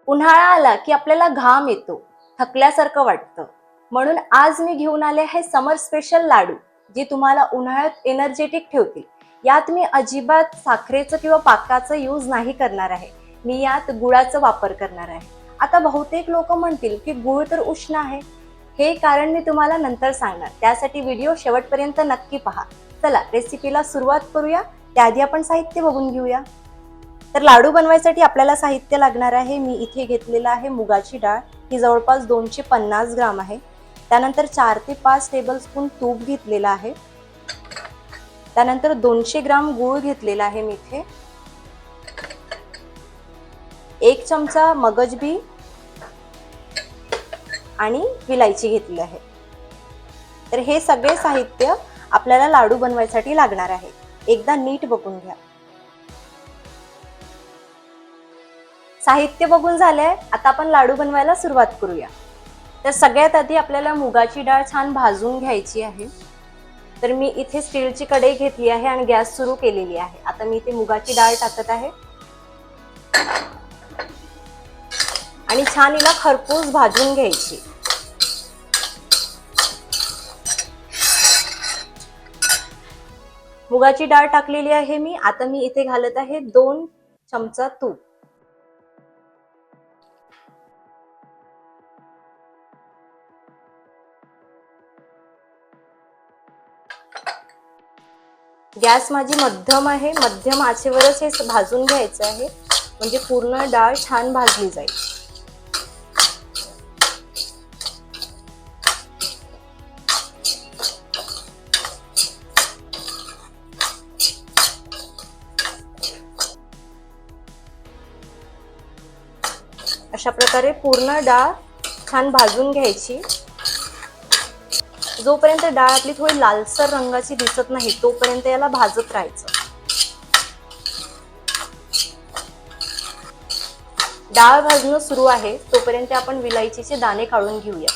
उन्हाळा आला की आपल्याला घाम येतो, थकल्यासारखं वाटतं. म्हणून आज मी घेऊन आले आहे समर स्पेशल लाडू, जे तुम्हाला उन्हाळ्यात एनर्जेटिक ठेवतील. यात मी अजिबात साखरेचं किंवा पाकाचं यूज नाही करणार आहे. मी यात गुळाचा वापर करणार आहे. आता बहुतेक लोक म्हणतील की गुळ तर उष्ण आहे. हे कारण मी तुम्हाला नंतर सांगणार. त्यासाठी व्हिडिओ शेवटपर्यंत नक्की पहा. चला रेसिपीला सुरुवात करूया. त्याआधी आपण साहित्य बघून घेऊया. तर लाडू बनवायसाठी आपल्याला साहित्य लागणार आहे. मी इथे घेतलेलं आहे मुगाची डाळ. ही जवळपास 250 ग्राम आहे. त्यानंतर 4 ते 5 टेबलस्पून तूप घेतलेलं आहे. त्यानंतर 200 ग्राम गूळ घेतलेला आहे मी इथे. 1 चमचा मगजबी आणि विलायची घेतली आहे. तर हे सगळे साहित्य आपल्याला लाडू बनवायसाठी लागणार आहे. एकदा नीट बघून घ्या. साहित्य बघून झालंय. आता आपण लाडू बनवायला सुरुवात करूया. तर सगळ्यात आधी आपल्याला मुगाची डाळ छान भाजून घ्यायची आहे. तर मी इथे स्टीलची कढई घेतली आहे आणि गॅस सुरू केलेली आहे. आता मी इथे मुगाची डाळ टाकत आहे आणि छान हिला खरपूस भाजून घ्यायची. मुगाची डाळ टाकलेली आहे मी. आता मी इथे घालत आहे 2 चमचा तूप. गॅस माझी मध्यम आहे. मध्यम आचेवरच हे भाजून घ्यायचं आहे, म्हणजे पूर्ण डाळ छान भाजली जाईल. अशा प्रकारे पूर्ण डाळ छान भाजून घ्यायची. जोपर्यंत डाळ आपली थोडी लालसर रंगाची दिसत नाही तोपर्यंत याला भाजत राहायचं. डाळ भाजणं सुरू आहे तोपर्यंत आपण विलायचीचे दाणे काढून घेऊया.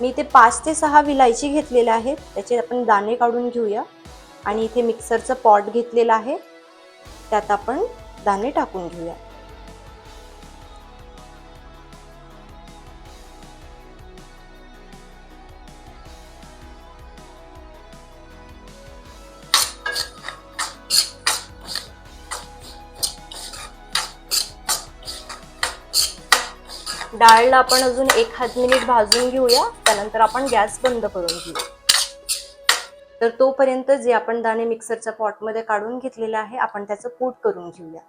मी इथे 5 ते 6 विलायची घेतलेल्या आहेत. त्याचे आपण दाणे काढून घेऊया. आणि इथे मिक्सरचं पॉट घेतलेलं आहे, त्यात आपण दाणे टाकून घेऊया. डाळला आपण अजून 1 मिनिट भाजून घेऊया. त्यानंतर आपण गॅस बंद करून घेऊ. तर तोपर्यंत जे आपण दाणे मिक्सरच्या पॉट मध्ये काढून घेतलेले आहे आपण त्याचं कूट करून घेऊया.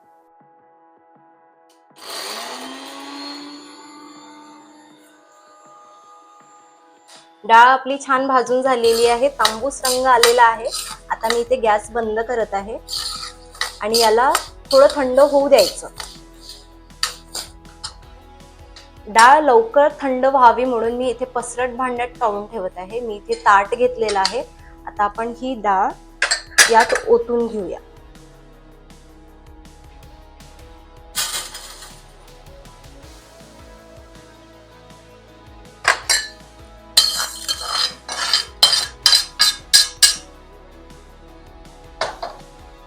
डाळ आपली छान भाजून झालेली आहे. तांबूस रंग आलेला आहे. आता मी इथे गॅस बंद करत आहे आणि याला थोडं थंड होऊ द्यायचं. डाळ लवकर थंड व्हावी म्हणून मी इथे पसरट भांड्यात काढून ठेवत आहे. मी इथे ताट घेतलेलं आहे. आता आपण ही डाळ यात ओतून घेऊया.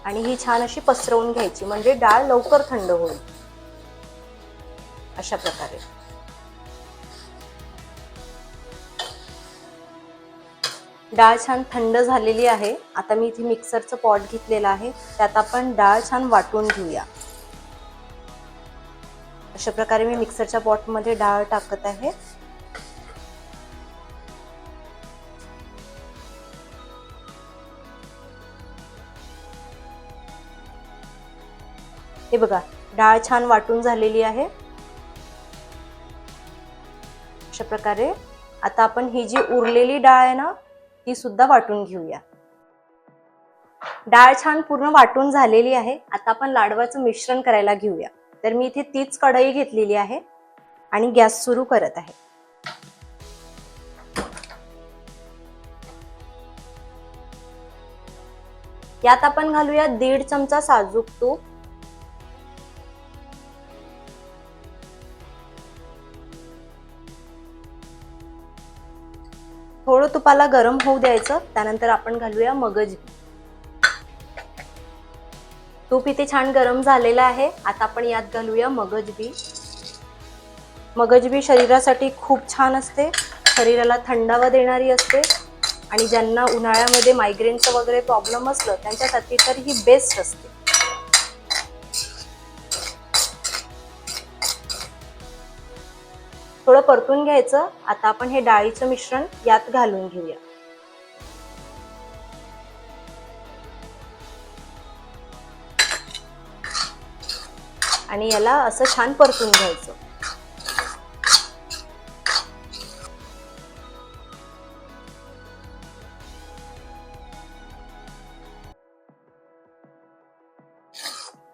आणि ही छान अशी पसरवून घ्यायची, म्हणजे डाळ लवकर थंड होईल. अशा प्रकारे डाळ छान थंड झालेली आहे. आता मी इथे मिक्सरचं पॉट घेतलेलं आहे, त्यात आपण डाळ छान वाटून घेऊया. अशा प्रकारे मी मिक्सरच्या पॉट मध्ये डाळ टाकत आहे. हे बघा, डाळ छान वाटून झालेली आहे. अशा प्रकारे आता आपण ही जी उरलेली डाळ आहे ना ती सुद्धा वाटून घेऊया. डाळ छान पूर्ण वाटून झालेली आहे. आता आपण लाडवाचं मिश्रण करायला घेऊया. तर मी इथे तीच कढई घेतलेली आहे आणि गॅस सुरू करत आहे. यात आपण घालूया 1.5 चमचा साजूक तूप. थोडं तुपाला गरम होऊ द्यायचं. त्यानंतर आपण घालूया मगज. तूप इथे छान गरम झालेलं आहे. आता आपण यात घालूया मगज बी. मगज बी शरीरासाठी खूप छान असते, शरीराला थंडावा देणारी असते आणि ज्यांना उन्हाळ्यामध्ये मायग्रेनचं वगैरे प्रॉब्लेम असलं त्यांच्यासाठी तर ही बेस्ट असते. थोडं परतून घ्यायचं. आता आपण हे डाळीचं मिश्रण यात घालून घेऊया. आणि याला असं छान परतून घ्यायचं.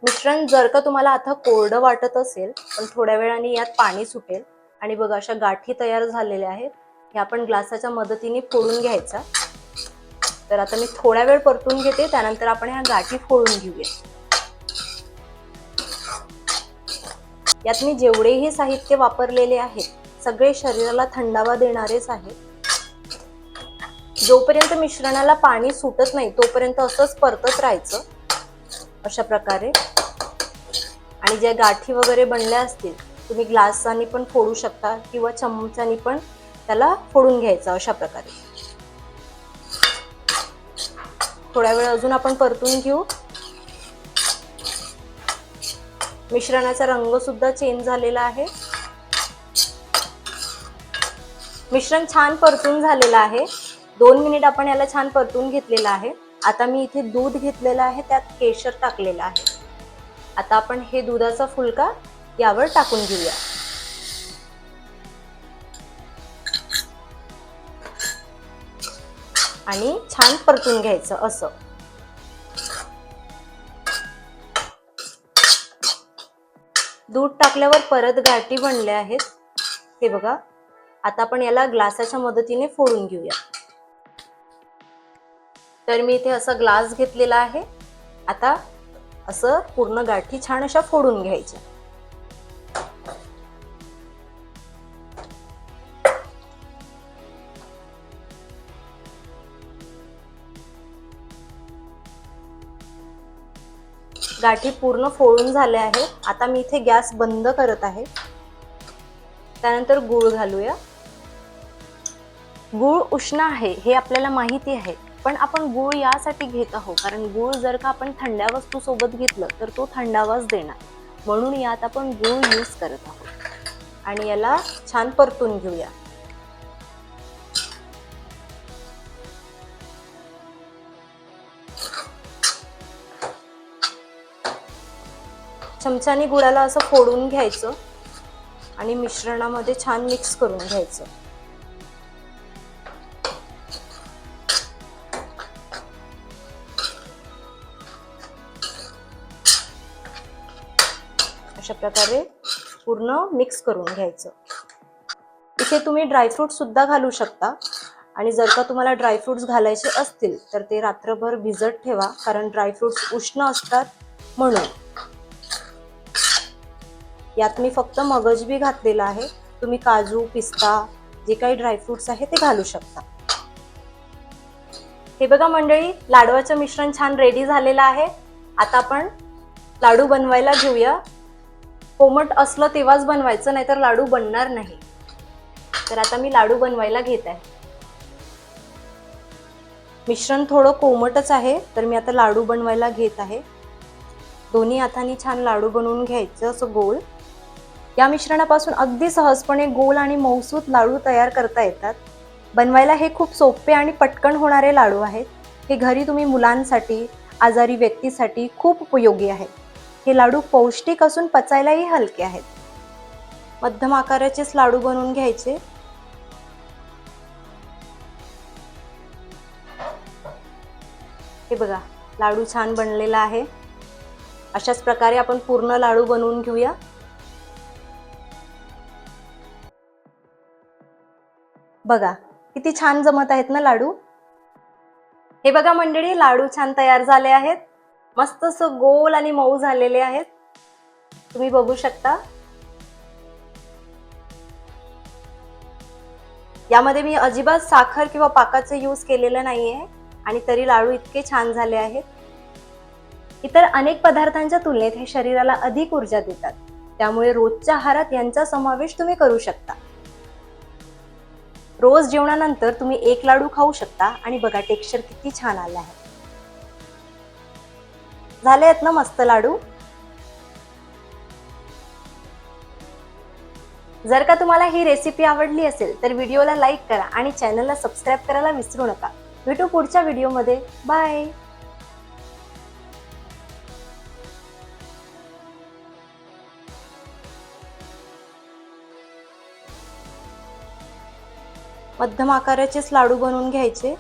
मिश्रण जर का तुम्हाला आता कोरडं वाटत असेल पण थोड्या वेळाने यात पाणी सुटेल आणि बघा अशा गाठी तयार झालेल्या आहेत. हे आपण ग्लासाच्या मदतीने फोडून घ्यायचा. तर आता मी थोड्या वेळ परतून घेते, त्यानंतर आपण ह्या गाठी फोडून घेऊया. यात मी जेवढेही साहित्य वापरलेले आहेत सगळे शरीराला थंडावा देणारेच आहेत. जोपर्यंत मिश्रणाला पाणी सुटत नाही तोपर्यंत असंच परतत राहायचं अशा प्रकारे. आणि ज्या गाठी वगैरे बनल्या असतील तुम्ही ग्लासाने पण फोडू शकता किंवा चमच्याने पण त्याला फोडून घ्यायचं अशा प्रकारे. थोड्या वेळ अजून आपण परतून घेऊ. मिश्रणाचा रंग सुद्धा चेंज झालेला आहे. मिश्रण छान परतून झालेलं आहे. 2 मिनिट आपण याला छान परतून घेतलेलं आहे. आता मी इथे दूध घेतलेलं आहे, त्यात केशर टाकलेलं आहे. आता आपण हे दुधाचा फुलका यावर टाकून घेऊया. आणि छान परतून घ्यायचं असं. दूध टाकल्यावर परत गाठी बनल्या आहेत, हे बघा. आता आपण याला ग्लासाच्या मदतीने फोडून घेऊया. तर मी इथे असा ग्लास घेतलेला आहे. आता असं पूर्ण गाठी छान अशा फोडून घ्यायच्या. गाठी पूर्ण फोडून झाल्या आहेत. आता मी इथे गॅस बंद करत आहे. त्यानंतर गूळ घालूया. गूळ उष्ण आहे हे आपल्याला माहिती आहे, पण आपण गूळ यासाठी घेत आहोत कारण गूळ जर का आपण थंड्या वस्तू सोबत घेतलं तर तो थंडावाच देणार, म्हणून यात आपण गूळ यूज करत आहोत. आणि याला छान परतून घेऊया. चमच्याने गुळाला असं फोडून घ्यायचं आणि मिश्रणामध्ये छान मिक्स करून घ्यायचं. अशा प्रकारे पूर्ण मिक्स करून घ्यायचं. इथे तुम्ही ड्रायफ्रूट सुद्धा घालू शकता. आणि जर का तुम्हाला ड्रायफ्रुट्स घालायचे असतील तर ते रात्रभर भिजत ठेवा, कारण ड्रायफ्रुट्स उष्ण असतात म्हणून. यात मी फक्त मगज बी घातलेला आहे. तुम्ही काजू, पिस्ता जे काही ड्रायफ्रुट्स आहे ते घालू शकता. हे बघा मंडळी, लाडवाचं मिश्रण छान रेडी झालेलं आहे. आता आपण लाडू बनवायला घेऊया. कोमट असलं तेव्हाच बनवायचं, नाहीतर लाडू बनणार नाही. तर आता मी लाडू बनवायला घेत आहे. मिश्रण थोडं कोमटच आहे, तर मी आता लाडू बनवायला घेत आहे. दोन्ही हातांनी छान लाडू बनवून घ्यायचं असं गोल. या मिश्रणापासून अगदी सहजपणे गोल आणि मऊसूत लाडू तयार करता येतात. बनवायला हे खूप सोपे आणि पटकन होणारे लाडू आहेत. हे घरी तुम्ही मुलांसाठी, आजारी व्यक्तीसाठी खूप उपयोगी आहेत. हे लाडू पौष्टिक असून पचायलाही हलके आहेत. मध्यम आकाराचेच लाडू बनवून घ्यायचे. हे बघा, लाडू छान बनलेला आहे. अशाच प्रकारे आपण पूर्ण लाडू बनवून घेऊया. बघा किती छान जमत आहेत ना लाडू. हे बघा मंडळी, लाडू छान तयार झाले आहेत. मस्त असं गोल आणि मऊ झालेले आहेत, तुम्ही बघू शकता. यामध्ये मी अजिबात साखर किंवा पाकाचे यूज केलेलं नाहीये आणि तरी लाडू इतके छान झाले आहेत. इतर अनेक पदार्थांच्या तुलनेत हे शरीराला अधिक ऊर्जा देतात, त्यामुळे रोजच्या आहारात यांचा समावेश तुम्ही करू शकता. रोज जेवणानंतर तुम्ही एक लाडू खाऊ शकता आणि बघा टेक्स्चर किती छान आलं आहे. झाले आहेत ना मस्त लाडू. जर का तुम्हाला ही रेसिपी आवडली असेल तर व्हिडिओला लाईक करा आणि चॅनलला सबस्क्राईब करायला विसरू नका. भेटू पुढच्या व्हिडिओमध्ये. बाय. मध्यम आकाराचेच लाडू बनवून घ्यायचे.